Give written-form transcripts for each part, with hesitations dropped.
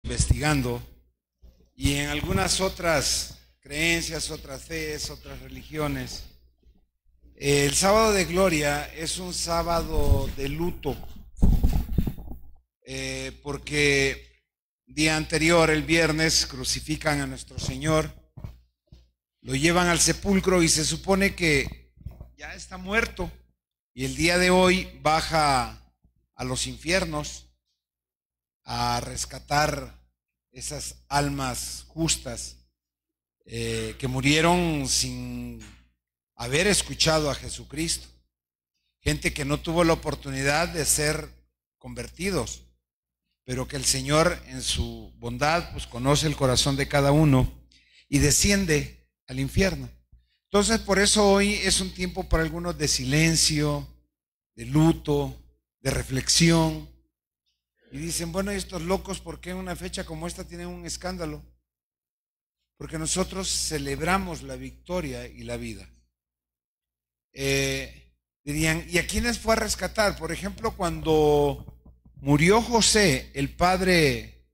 investigando, y en algunas otras creencias, otras fees, otras religiones, el sábado de gloria es un sábado de luto, porque día anterior, el viernes, crucifican a nuestro Señor, lo llevan al sepulcro y se supone que ya está muerto, y el día de hoy baja a los infiernos a rescatar esas almas justas que murieron sin haber escuchado a Jesucristo, gente que no tuvo la oportunidad de ser convertidos, pero que el Señor en su bondad pues conoce el corazón de cada uno y desciende al infierno. Entonces por eso hoy es un tiempo para algunos de silencio, de luto, de reflexión. Y dicen, bueno, ¿y estos locos por qué en una fecha como esta tienen un escándalo? Porque nosotros celebramos la victoria y la vida. Dirían, ¿y a quiénes fue a rescatar? Por ejemplo, cuando murió José, el padre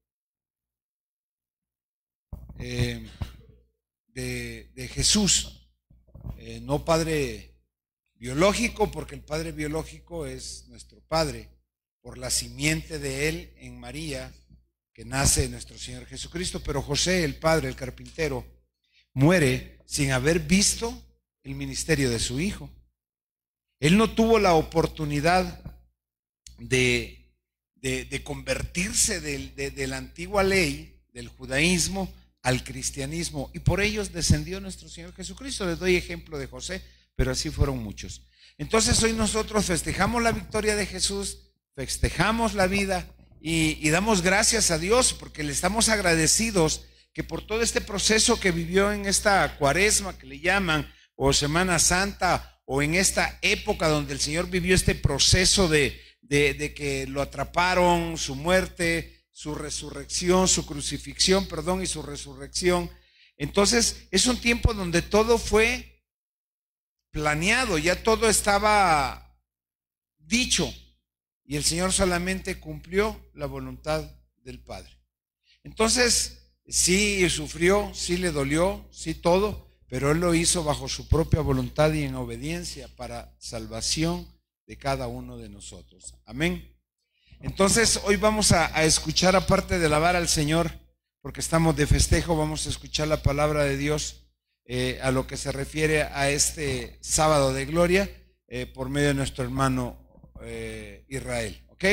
de Jesús, no padre biológico, porque el padre biológico es nuestro padre, por la simiente de él en María, que nace nuestro Señor Jesucristo, pero José, el padre, el carpintero, muere sin haber visto el ministerio de su hijo. Él no tuvo la oportunidad de convertirse de la antigua ley, del judaísmo, al cristianismo, y por ellos descendió nuestro Señor Jesucristo. Les doy ejemplo de José, pero así fueron muchos. Entonces hoy nosotros festejamos la victoria de Jesús, festejamos la vida y damos gracias a Dios porque le estamos agradecidos que por todo este proceso que vivió en esta cuaresma que le llaman, o Semana Santa, o en esta época donde el Señor vivió este proceso de que lo atraparon, su muerte, su resurrección, su crucifixión, perdón, y su resurrección. Entonces es un tiempo donde todo fue planeado, ya todo estaba dicho, y el Señor solamente cumplió la voluntad del Padre. Entonces, sí sufrió, sí le dolió, sí todo, pero Él lo hizo bajo su propia voluntad y en obediencia para salvación de cada uno de nosotros. Amén. Entonces, hoy vamos a escuchar, aparte de alabar al Señor, porque estamos de festejo, vamos a escuchar la palabra de Dios a lo que se refiere a este sábado de gloria por medio de nuestro hermano Israel, ¿ok?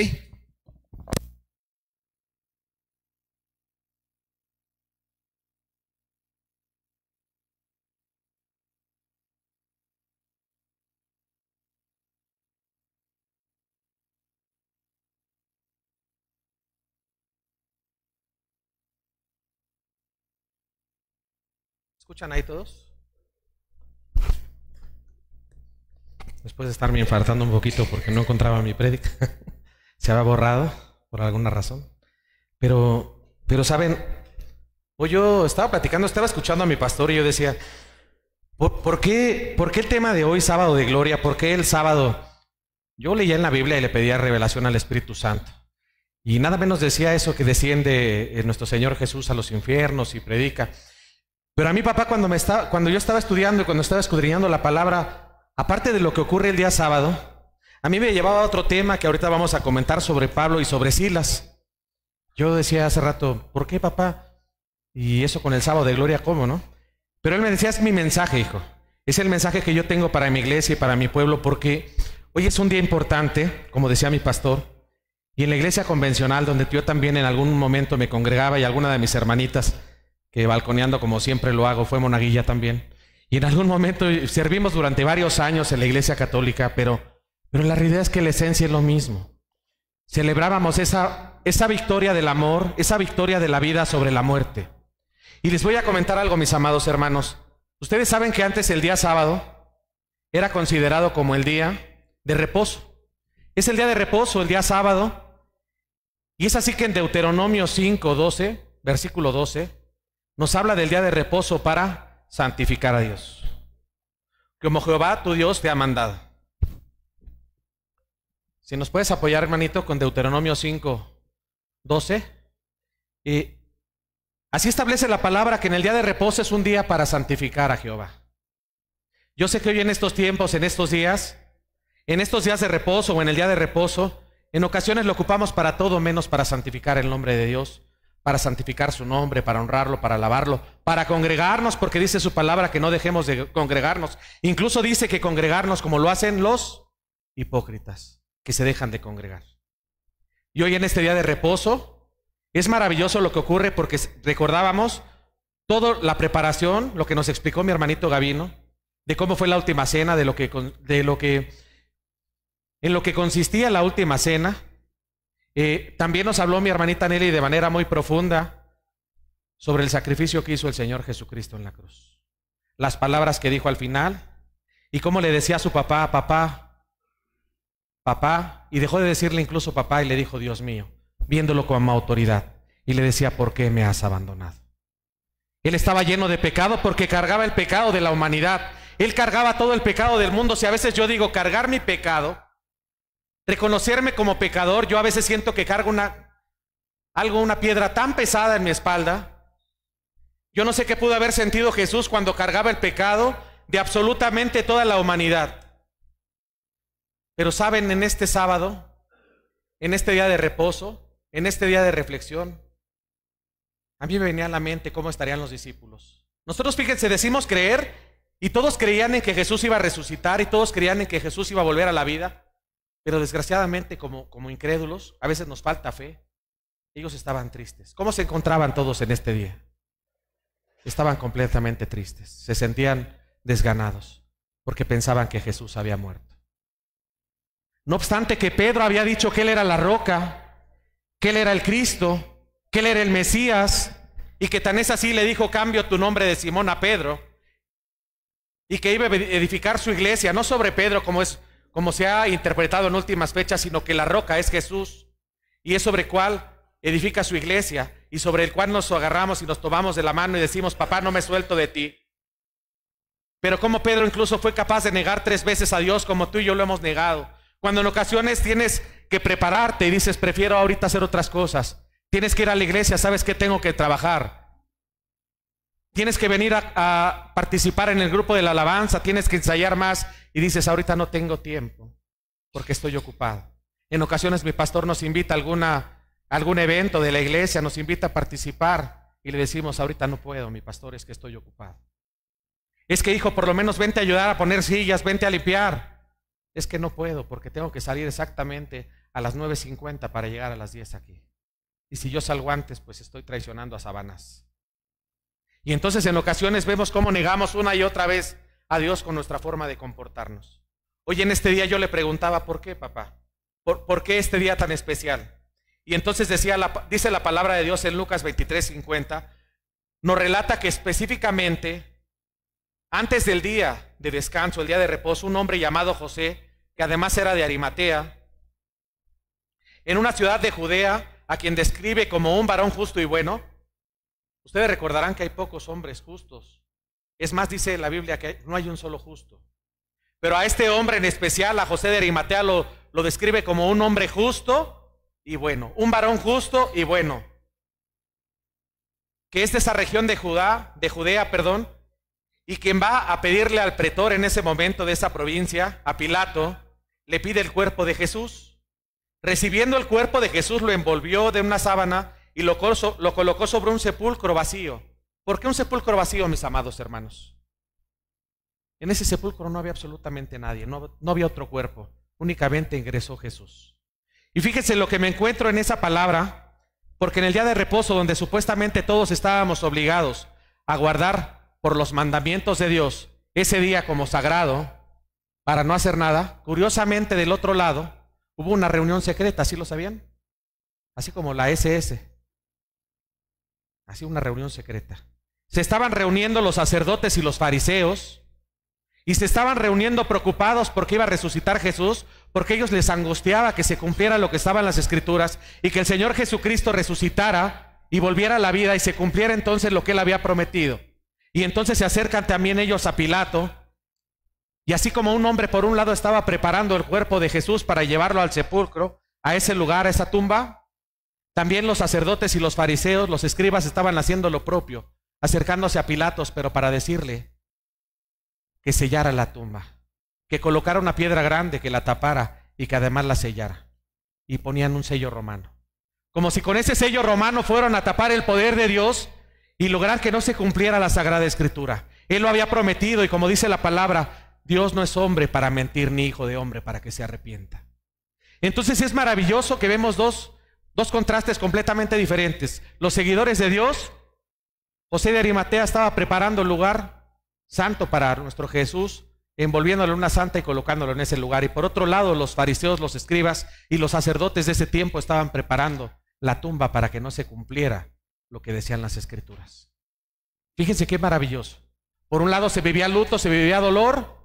¿Escuchan ahí todos? Después de estarme infartando un poquito porque no encontraba mi prédica, se había borrado por alguna razón. Pero saben, hoy yo estaba escuchando a mi pastor y yo decía, ¿por qué el tema de hoy, sábado de gloria? ¿Por qué el sábado? Yo leía en la Biblia y le pedía revelación al Espíritu Santo. Y nada menos decía eso, que desciende nuestro Señor Jesús a los infiernos y predica. Pero a mi papá, cuando yo estaba estudiando y cuando estaba escudriñando la palabra, aparte de lo que ocurre el día sábado, a mí me llevaba a otro tema que ahorita vamos a comentar sobre Pablo y sobre Silas. Yo decía hace rato, ¿por qué, papá? Y eso con el sábado de gloria, ¿cómo, no? Pero él me decía, es mi mensaje, hijo. Es el mensaje que yo tengo para mi iglesia y para mi pueblo, porque hoy es un día importante, como decía mi pastor, y en la iglesia convencional, donde yo también en algún momento me congregaba, y alguna de mis hermanitas, que balconeando como siempre lo hago, fue monaguilla también. Y en algún momento servimos durante varios años en la iglesia católica, pero la realidad es que la esencia es lo mismo. Celebrábamos esa victoria del amor, esa victoria de la vida sobre la muerte. Y les voy a comentar algo, mis amados hermanos. Ustedes saben que antes el día sábado era considerado como el día de reposo. Es el día de reposo, el día sábado. Y es así que en Deuteronomio 5:12, versículo 12, nos habla del día de reposo para santificar a Dios, como Jehová tu Dios te ha mandado. Si nos puedes apoyar, hermanito, con Deuteronomio 5:12. Así establece la palabra que en el día de reposo es un día para santificar a Jehová. Yo sé que hoy en estos tiempos, en estos días de reposo o en el día de reposo, en ocasiones lo ocupamos para todo menos para santificar el nombre de Dios, para santificar su nombre, para honrarlo, para alabarlo, para congregarnos, porque dice su palabra que no dejemos de congregarnos. Incluso dice que congregarnos como lo hacen los hipócritas, que se dejan de congregar. Y hoy en este día de reposo es maravilloso lo que ocurre porque recordábamos toda la preparación, lo que nos explicó mi hermanito Gavino, de cómo fue la última cena, en lo que consistía la última cena. También nos habló mi hermanita Nelly de manera muy profunda sobre el sacrificio que hizo el Señor Jesucristo en la cruz. Las palabras que dijo al final y cómo le decía a su papá, papá, papá, y dejó de decirle incluso papá y le dijo Dios mío, viéndolo como autoridad, y le decía, ¿por qué me has abandonado? Él estaba lleno de pecado porque cargaba el pecado de la humanidad. Él cargaba todo el pecado del mundo. Si a veces yo digo cargar mi pecado, reconocerme como pecador, yo a veces siento que cargo una piedra tan pesada en mi espalda. Yo no sé qué pudo haber sentido Jesús cuando cargaba el pecado de absolutamente toda la humanidad. Pero saben, en este sábado, en este día de reposo, en este día de reflexión, a mí me venía a la mente cómo estarían los discípulos. Nosotros, fíjense, decimos creer y todos creían en que Jesús iba a resucitar y todos creían en que Jesús iba a volver a la vida. Pero desgraciadamente, como incrédulos, a veces nos falta fe. Ellos estaban tristes. ¿Cómo se encontraban todos en este día? Estaban completamente tristes. Se sentían desganados porque pensaban que Jesús había muerto. No obstante que Pedro había dicho que él era la roca, que él era el Cristo, que él era el Mesías, y que tan es así le dijo, cambio tu nombre de Simón a Pedro, y que iba a edificar su iglesia, no sobre Pedro como se ha interpretado en últimas fechas, sino que la roca es Jesús, y es sobre el cual edifica su iglesia, y sobre el cual nos agarramos y nos tomamos de la mano y decimos, papá, no me suelto de ti. Pero como Pedro incluso fue capaz de negar 3 veces a Dios, como tú y yo lo hemos negado. Cuando en ocasiones tienes que prepararte y dices, prefiero ahorita hacer otras cosas. Tienes que ir a la iglesia, sabes que tengo que trabajar. Tienes que venir a participar en el grupo de la alabanza, tienes que ensayar más y dices, ahorita no tengo tiempo porque estoy ocupado. En ocasiones mi pastor nos invita a algún evento de la iglesia, nos invita a participar y le decimos, ahorita no puedo, mi pastor, es que estoy ocupado. Es que, hijo, por lo menos vente a ayudar a poner sillas, vente a limpiar. Es que no puedo porque tengo que salir exactamente a las 9:50 para llegar a las 10 aquí. Y si yo salgo antes, pues estoy traicionando a Sabanás. Y entonces en ocasiones vemos cómo negamos una y otra vez a Dios con nuestra forma de comportarnos. Hoy en este día yo le preguntaba, ¿por qué, papá? ¿Por qué este día tan especial? Y entonces dice la palabra de Dios en Lucas 23:50, nos relata que específicamente antes del día de descanso, el día de reposo, un hombre llamado José, que además era de Arimatea, en una ciudad de Judea, a quien describe como un varón justo y bueno. Ustedes recordarán que hay pocos hombres justos. Es más, dice la Biblia que no hay un solo justo. Pero a este hombre en especial, a José de Arimatea, lo describe como un hombre justo y bueno, un varón justo y bueno, que es de esa región de Judea, y quien va a pedirle al pretor en ese momento de esa provincia, a Pilato, le pide el cuerpo de Jesús. Recibiendo el cuerpo de Jesús, lo envolvió de una sábana y lo colocó sobre un sepulcro vacío. ¿Por qué un sepulcro vacío, mis amados hermanos? En ese sepulcro no había absolutamente nadie, no había otro cuerpo, únicamente ingresó Jesús. Y fíjense lo que me encuentro en esa palabra, porque en el día de reposo, donde supuestamente todos estábamos obligados a guardar por los mandamientos de Dios ese día como sagrado, para no hacer nada, curiosamente del otro lado hubo una reunión secreta, ¿sí lo sabían? Así como la SS, así una reunión secreta. Se estaban reuniendo los sacerdotes y los fariseos, y se estaban reuniendo preocupados porque iba a resucitar Jesús, porque a ellos les angustiaba que se cumpliera lo que estaba en las Escrituras, y que el Señor Jesucristo resucitara y volviera a la vida y se cumpliera entonces lo que Él había prometido. Y entonces se acercan también ellos a Pilato, y así como un hombre por un lado estaba preparando el cuerpo de Jesús para llevarlo al sepulcro, a ese lugar, a esa tumba, También los sacerdotes y los fariseos, los escribas, estaban haciendo lo propio, acercándose a Pilatos, pero para decirle que sellara la tumba, que colocara una piedra grande que la tapara y que además la sellara. Y ponían un sello romano. Como si con ese sello romano fueran a tapar el poder de Dios y lograr que no se cumpliera la Sagrada Escritura. Él lo había prometido y como dice la palabra, Dios no es hombre para mentir ni hijo de hombre para que se arrepienta. Entonces es maravilloso que vemos dos contrastes completamente diferentes. Los seguidores de Dios, José de Arimatea estaba preparando el lugar santo para nuestro Jesús, envolviéndolo en una santa y colocándolo en ese lugar. Y por otro lado, los fariseos, los escribas y los sacerdotes de ese tiempo estaban preparando la tumba para que no se cumpliera lo que decían las Escrituras. Fíjense qué maravilloso. Por un lado se vivía luto, se vivía dolor,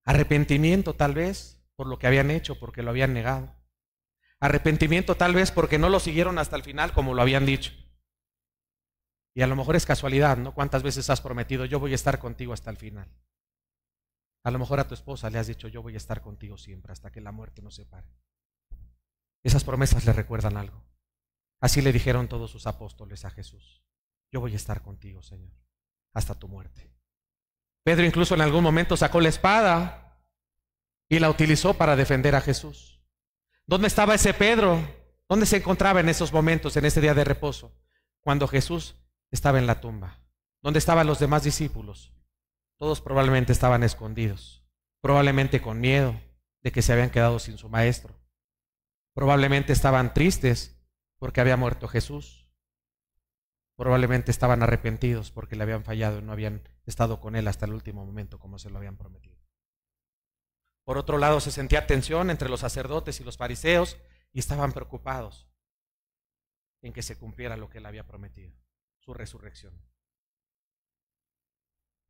arrepentimiento tal vez por lo que habían hecho, porque lo habían negado. Arrepentimiento tal vez porque no lo siguieron hasta el final como lo habían dicho. Y a lo mejor es casualidad, ¿no? ¿Cuántas veces has prometido, yo voy a estar contigo hasta el final? A lo mejor a tu esposa le has dicho, yo voy a estar contigo siempre hasta que la muerte nos separe. Esas promesas le recuerdan algo. Así le dijeron todos sus apóstoles a Jesús. Yo voy a estar contigo, Señor, hasta tu muerte. Pedro incluso en algún momento sacó la espada y la utilizó para defender a Jesús. ¿Dónde estaba ese Pedro? ¿Dónde se encontraba en esos momentos, en ese día de reposo? Cuando Jesús estaba en la tumba. ¿Dónde estaban los demás discípulos? Todos probablemente estaban escondidos, probablemente con miedo de que se habían quedado sin su maestro. Probablemente estaban tristes porque había muerto Jesús. Probablemente estaban arrepentidos porque le habían fallado y no habían estado con él hasta el último momento como se lo habían prometido. Por otro lado, se sentía tensión entre los sacerdotes y los fariseos y estaban preocupados en que se cumpliera lo que él había prometido, su resurrección.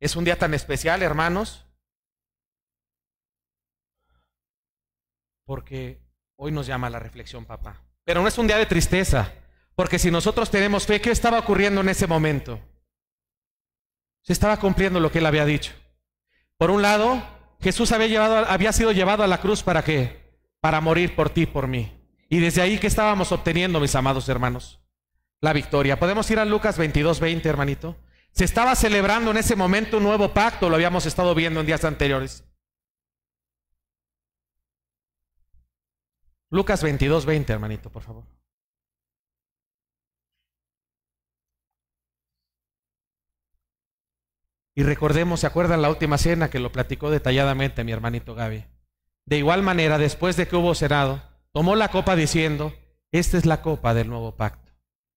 Es un día tan especial, hermanos, porque hoy nos llama a la reflexión, papá. Pero no es un día de tristeza, porque si nosotros tenemos fe, ¿qué estaba ocurriendo en ese momento? Se estaba cumpliendo lo que él había dicho. Por un lado, Jesús había sido llevado a la cruz ¿para qué? Para morir por ti y por mí. Y desde ahí, ¿qué estábamos obteniendo, mis amados hermanos? La victoria. ¿Podemos ir a Lucas 22:20, hermanito? Se estaba celebrando en ese momento un nuevo pacto, lo habíamos estado viendo en días anteriores. Lucas 22:20, hermanito, por favor. Y recordemos, ¿se acuerdan la última cena que lo platicó detalladamente mi hermanito Gaby? De igual manera, después de que hubo cenado, tomó la copa diciendo, esta es la copa del nuevo pacto.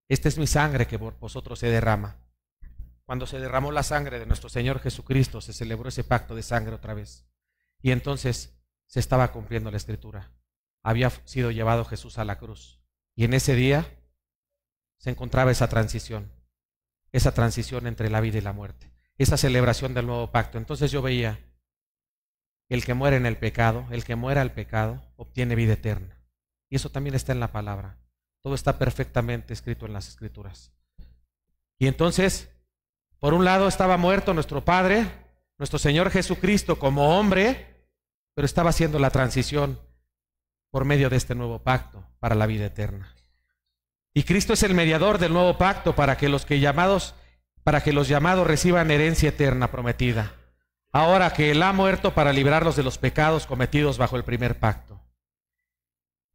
Esta es mi sangre que por vosotros se derrama. Cuando se derramó la sangre de nuestro Señor Jesucristo, se celebró ese pacto de sangre otra vez. Y entonces se estaba cumpliendo la Escritura. Había sido llevado Jesús a la cruz. Y en ese día se encontraba esa transición entre la vida y la muerte. Esa celebración del nuevo pacto. Entonces yo veía, el que muere en el pecado, el que muera al pecado, obtiene vida eterna. Y eso también está en la palabra. Todo está perfectamente escrito en las Escrituras. Y entonces, por un lado estaba muerto nuestro Padre, nuestro Señor Jesucristo como hombre, pero estaba haciendo la transición por medio de este nuevo pacto para la vida eterna. Y Cristo es el mediador del nuevo pacto para que los llamados reciban herencia eterna prometida, ahora que Él ha muerto para librarlos de los pecados cometidos bajo el primer pacto.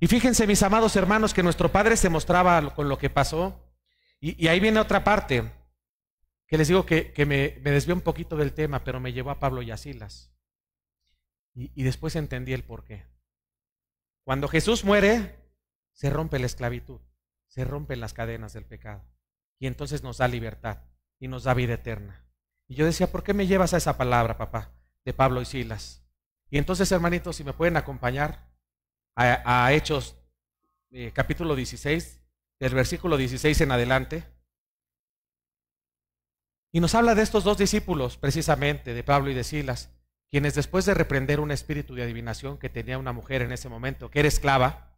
Y fíjense, mis amados hermanos, que nuestro Padre se mostraba con lo que pasó, y ahí viene otra parte, que les digo que me desvió un poquito del tema, pero me llevó a Pablo y a Silas. Y después entendí el porqué. Cuando Jesús muere, se rompe la esclavitud, se rompen las cadenas del pecado, y entonces nos da libertad y nos da vida eterna. Y yo decía, ¿por qué me llevas a esa palabra, papá, de Pablo y Silas? Y entonces, hermanitos, si me pueden acompañar a Hechos capítulo 16, del versículo 16 en adelante. Y nos habla de estos dos discípulos, precisamente, de Pablo y de Silas, quienes después de reprender un espíritu de adivinación que tenía una mujer en ese momento, que era esclava,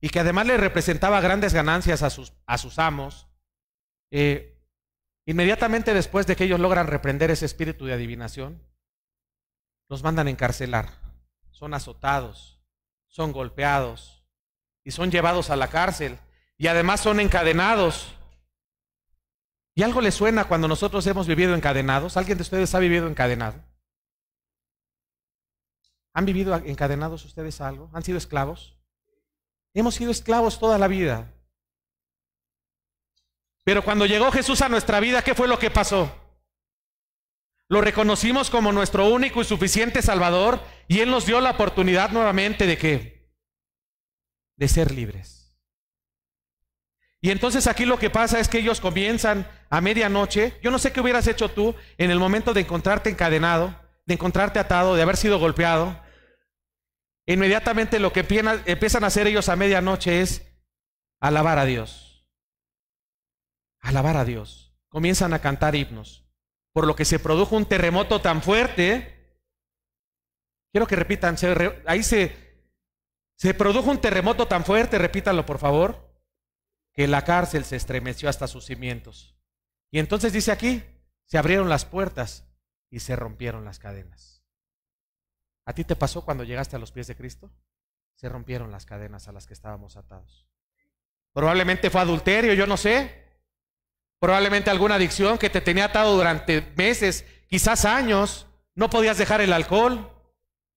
y que además le representaba grandes ganancias a sus amos, inmediatamente después de que ellos logran reprender ese espíritu de adivinación, los mandan a encarcelar. Son azotados, son golpeados, y son llevados a la cárcel y además son encadenados. ¿Y algo les suena cuando nosotros hemos vivido encadenados? ¿Alguien de ustedes ha vivido encadenado? ¿Han vivido encadenados ustedes a algo? ¿Han sido esclavos? Hemos sido esclavos toda la vida. Pero cuando llegó Jesús a nuestra vida, ¿qué fue lo que pasó? Lo reconocimos como nuestro único y suficiente Salvador y Él nos dio la oportunidad nuevamente ¿de qué? De ser libres. Y entonces aquí lo que pasa es que ellos comienzan a medianoche. Yo no sé qué hubieras hecho tú en el momento de encontrarte encadenado, de encontrarte atado, de haber sido golpeado. Inmediatamente lo que empiezan a hacer ellos a medianoche es alabar a Dios. Alabar a Dios. Comienzan a cantar himnos. Por lo que se produjo un terremoto tan fuerte. Quiero que repitan, ahí se produjo un terremoto tan fuerte, repítanlo por favor, que la cárcel se estremeció hasta sus cimientos. Y entonces dice aquí, se abrieron las puertas y se rompieron las cadenas. ¿A ti te pasó cuando llegaste a los pies de Cristo? Se rompieron las cadenas a las que estábamos atados. Probablemente fue adulterio, yo no sé. Probablemente alguna adicción que te tenía atado durante meses, quizás años. No podías dejar el alcohol,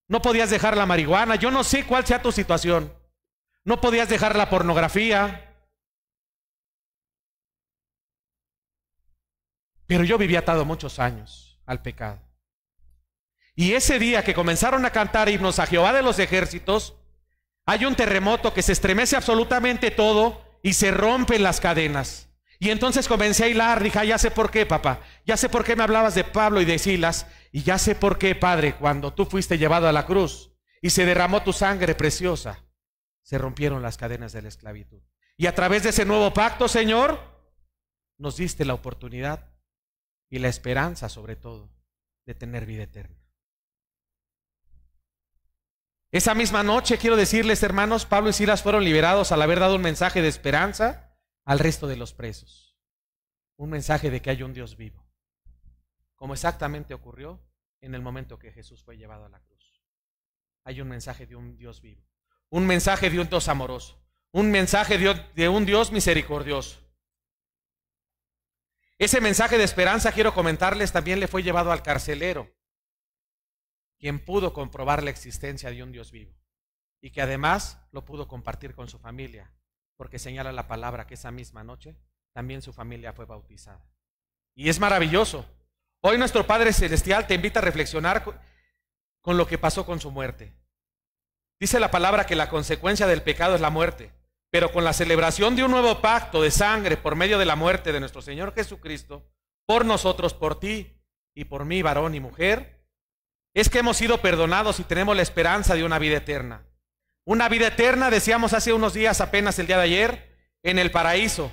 no podías dejar la marihuana. Yo no sé cuál sea tu situación. No podías dejar la pornografía. Pero yo viví atado muchos años al pecado. Y ese día que comenzaron a cantar himnos a Jehová de los ejércitos, hay un terremoto que se estremece absolutamente todo y se rompen las cadenas. Y entonces comencé a hilar, dije, ya sé por qué, papá, ya sé por qué me hablabas de Pablo y de Silas, y ya sé por qué, Padre, cuando tú fuiste llevado a la cruz y se derramó tu sangre preciosa, se rompieron las cadenas de la esclavitud. Y a través de ese nuevo pacto, Señor, nos diste la oportunidad y la esperanza, sobre todo, de tener vida eterna. Esa misma noche, quiero decirles, hermanos, Pablo y Silas fueron liberados al haber dado un mensaje de esperanza al resto de los presos. Un mensaje de que hay un Dios vivo, como exactamente ocurrió en el momento que Jesús fue llevado a la cruz. Hay un mensaje de un Dios vivo, un mensaje de un Dios amoroso, un mensaje de un Dios misericordioso. Ese mensaje de esperanza, quiero comentarles, también le fue llevado al carcelero, quien pudo comprobar la existencia de un Dios vivo y que además lo pudo compartir con su familia, porque señala la palabra que esa misma noche también su familia fue bautizada. Y es maravilloso. Hoy nuestro Padre Celestial te invita a reflexionar con lo que pasó con su muerte. Dice la palabra que la consecuencia del pecado es la muerte, pero con la celebración de un nuevo pacto de sangre por medio de la muerte de nuestro Señor Jesucristo, por nosotros, por ti y por mí, varón y mujer, es que hemos sido perdonados y tenemos la esperanza de una vida eterna. Una vida eterna, decíamos hace unos días, apenas el día de ayer, en el paraíso,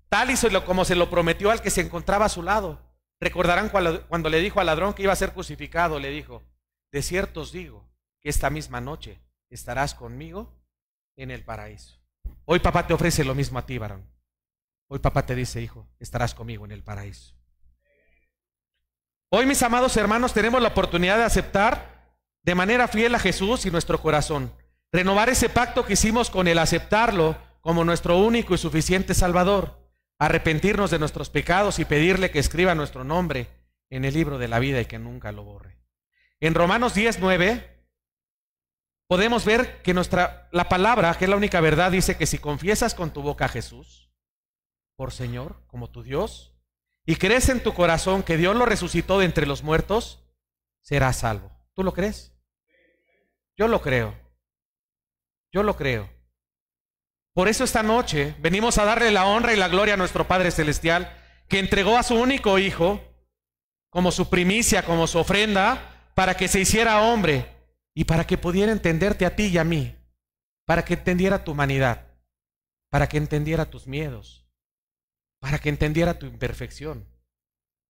tal y como se lo prometió al que se encontraba a su lado. Recordarán cuando le dijo al ladrón que iba a ser crucificado, le dijo, de cierto os digo que esta misma noche estarás conmigo en el paraíso. Hoy papá te ofrece lo mismo a ti, varón. Hoy papá te dice, hijo, estarás conmigo en el paraíso. Hoy, mis amados hermanos, tenemos la oportunidad de aceptar de manera fiel a Jesús y nuestro corazón. Renovar ese pacto que hicimos con Él, aceptarlo como nuestro único y suficiente Salvador, arrepentirnos de nuestros pecados y pedirle que escriba nuestro nombre en el libro de la vida y que nunca lo borre. En Romanos 10:9 podemos ver que la palabra, que es la única verdad, dice que si confiesas con tu boca a Jesús por Señor, como tu Dios, y crees en tu corazón que Dios lo resucitó de entre los muertos, serás salvo. ¿Tú lo crees? Yo lo creo. Yo lo creo. Por eso esta noche venimos a darle la honra y la gloria a nuestro Padre Celestial, que entregó a su único Hijo como su primicia, como su ofrenda, para que se hiciera hombre y para que pudiera entenderte a ti y a mí, para que entendiera tu humanidad, para que entendiera tus miedos, para que entendiera tu imperfección.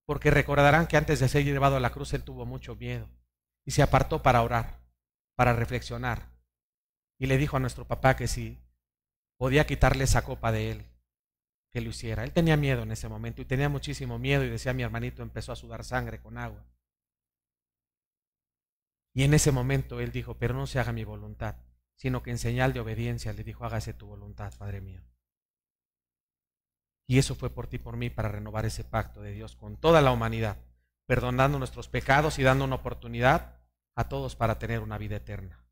Porque recordarán que antes de ser llevado a la cruz Él tuvo mucho miedo y se apartó para orar, para reflexionar. Y le dijo a nuestro papá que si podía quitarle esa copa de Él, que lo hiciera. Él tenía miedo en ese momento y tenía muchísimo miedo y decía, mi hermanito empezó a sudar sangre con agua. Y en ese momento Él dijo, pero no se haga mi voluntad, sino que en señal de obediencia le dijo: hágase tu voluntad, Padre mío. Y eso fue por ti y por mí, para renovar ese pacto de Dios con toda la humanidad, perdonando nuestros pecados y dando una oportunidad a todos para tener una vida eterna.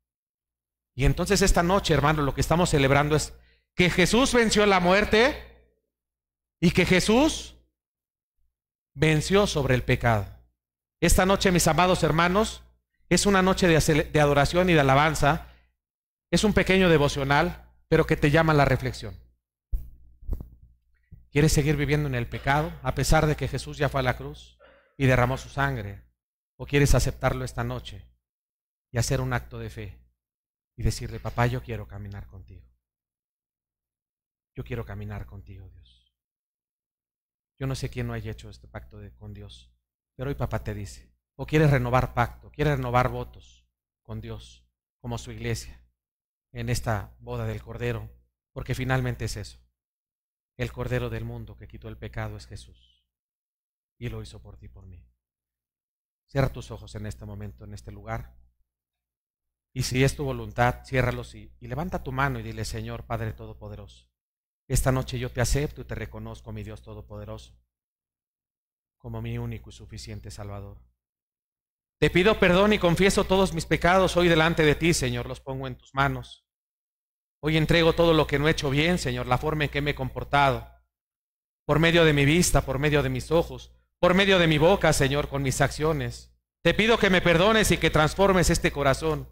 Y entonces esta noche, hermano, lo que estamos celebrando es que Jesús venció la muerte y que Jesús venció sobre el pecado. Esta noche, mis amados hermanos, es una noche de adoración y de alabanza. Es un pequeño devocional, pero que te llama a la reflexión. ¿Quieres seguir viviendo en el pecado a pesar de que Jesús ya fue a la cruz y derramó su sangre? ¿O quieres aceptarlo esta noche y hacer un acto de fe y decirle: papá, yo quiero caminar contigo? Yo quiero caminar contigo, Dios. Yo no sé quién no haya hecho este pacto con Dios, pero hoy papá te dice: o quieres renovar pacto, quieres renovar votos con Dios, como su iglesia, en esta boda del Cordero, porque finalmente es eso. El Cordero del mundo que quitó el pecado es Jesús, y lo hizo por ti y por mí. Cierra tus ojos en este momento, en este lugar, y si es tu voluntad, ciérralos y levanta tu mano y dile: Señor Padre Todopoderoso, esta noche yo te acepto y te reconozco, mi Dios Todopoderoso, como mi único y suficiente Salvador. Te pido perdón y confieso todos mis pecados hoy delante de ti, Señor, los pongo en tus manos. Hoy entrego todo lo que no he hecho bien, Señor, la forma en que me he comportado, por medio de mi vista, por medio de mis ojos, por medio de mi boca, Señor, con mis acciones. Te pido que me perdones y que transformes este corazón.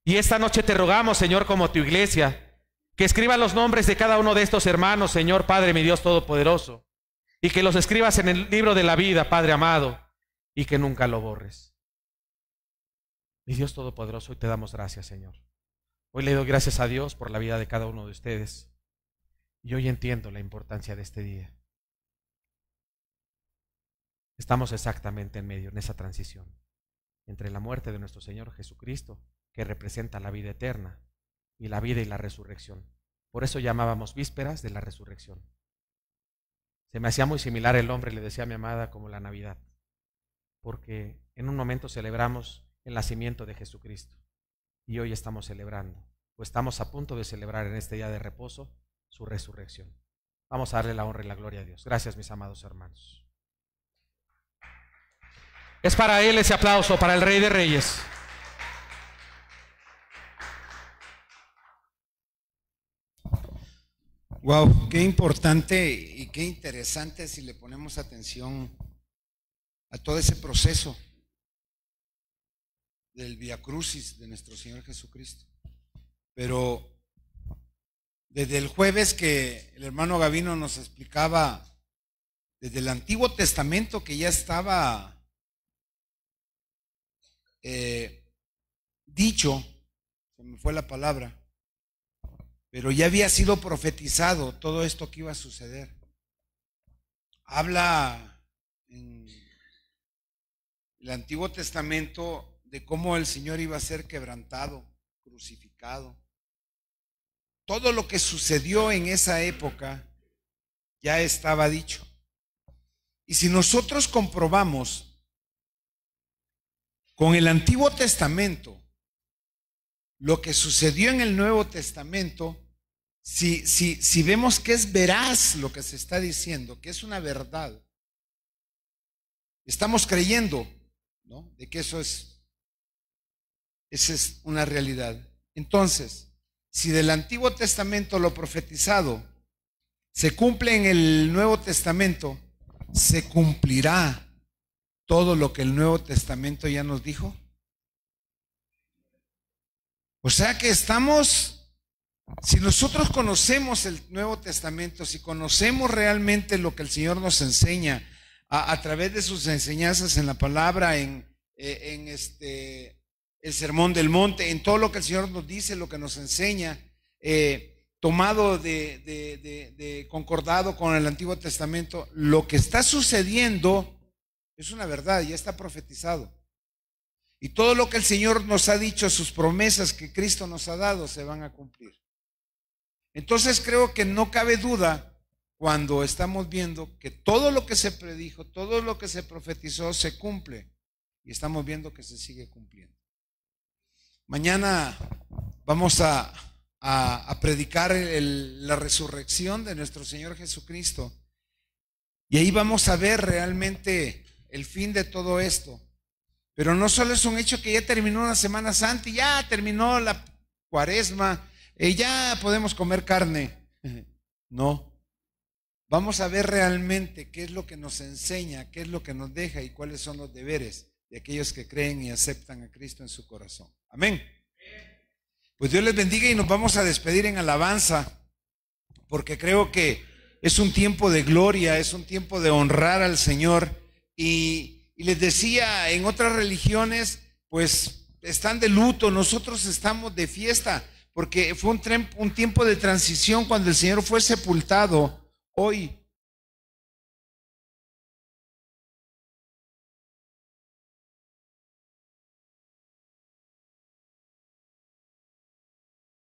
Y esta noche te rogamos, Señor, como tu iglesia, que escriba los nombres de cada uno de estos hermanos, Señor, Padre, mi Dios Todopoderoso, y que los escribas en el libro de la vida, Padre amado, y que nunca lo borres. Mi Dios Todopoderoso, hoy te damos gracias, Señor. Hoy le doy gracias a Dios por la vida de cada uno de ustedes. Y hoy entiendo la importancia de este día. Estamos exactamente en medio, en esa transición, entre la muerte de nuestro Señor Jesucristo, que representa la vida eterna, y la vida y la resurrección. Por eso llamábamos vísperas de la resurrección. Se me hacía muy similar el nombre, le decía a mi amada, como la Navidad, porque en un momento celebramos el nacimiento de Jesucristo, y hoy estamos celebrando, o estamos a punto de celebrar en este día de reposo, su resurrección. Vamos a darle la honra y la gloria a Dios. Gracias, mis amados hermanos. Es para Él ese aplauso, para el Rey de Reyes. Wow, qué importante y qué interesante si le ponemos atención a todo ese proceso del Vía Crucis de nuestro Señor Jesucristo. Pero desde el jueves que el hermano Gavino nos explicaba desde el Antiguo Testamento, que ya estaba dicho, se me fue la palabra, pero ya había sido profetizado todo esto que iba a suceder. Habla en el Antiguo Testamento de cómo el Señor iba a ser quebrantado, crucificado. Todo lo que sucedió en esa época ya estaba dicho. Y si nosotros comprobamos con el Antiguo Testamento lo que sucedió en el Nuevo Testamento, si vemos que es veraz lo que se está diciendo, que es una verdad, estamos creyendo, ¿no?, de que esa es una realidad. Entonces, si del Antiguo Testamento lo profetizado se cumple en el Nuevo Testamento, ¿se cumplirá todo lo que el Nuevo Testamento ya nos dijo? O sea que estamos, si nosotros conocemos el Nuevo Testamento, si conocemos realmente lo que el Señor nos enseña a través de sus enseñanzas en la palabra, en el Sermón del Monte, en todo lo que el Señor nos dice, lo que nos enseña, tomado concordado con el Antiguo Testamento, lo que está sucediendo es una verdad, ya está profetizado. Y todo lo que el Señor nos ha dicho, sus promesas que Cristo nos ha dado, se van a cumplir. Entonces creo que no cabe duda cuando estamos viendo que todo lo que se predijo, todo lo que se profetizó se cumple, y estamos viendo que se sigue cumpliendo. Mañana vamos a predicar la resurrección de nuestro Señor Jesucristo. Y ahí vamos a ver realmente el fin de todo esto. Pero no solo es un hecho que ya terminó una Semana Santa y ya terminó la Cuaresma, ya podemos comer carne. No. Vamos a ver realmente qué es lo que nos enseña, qué es lo que nos deja y cuáles son los deberes de aquellos que creen y aceptan a Cristo en su corazón. Amén. Pues Dios les bendiga y nos vamos a despedir en alabanza, porque creo que es un tiempo de gloria, es un tiempo de honrar al Señor. Y les decía, en otras religiones pues están de luto, nosotros estamos de fiesta, porque fue un tiempo de transición cuando el Señor fue sepultado. Hoy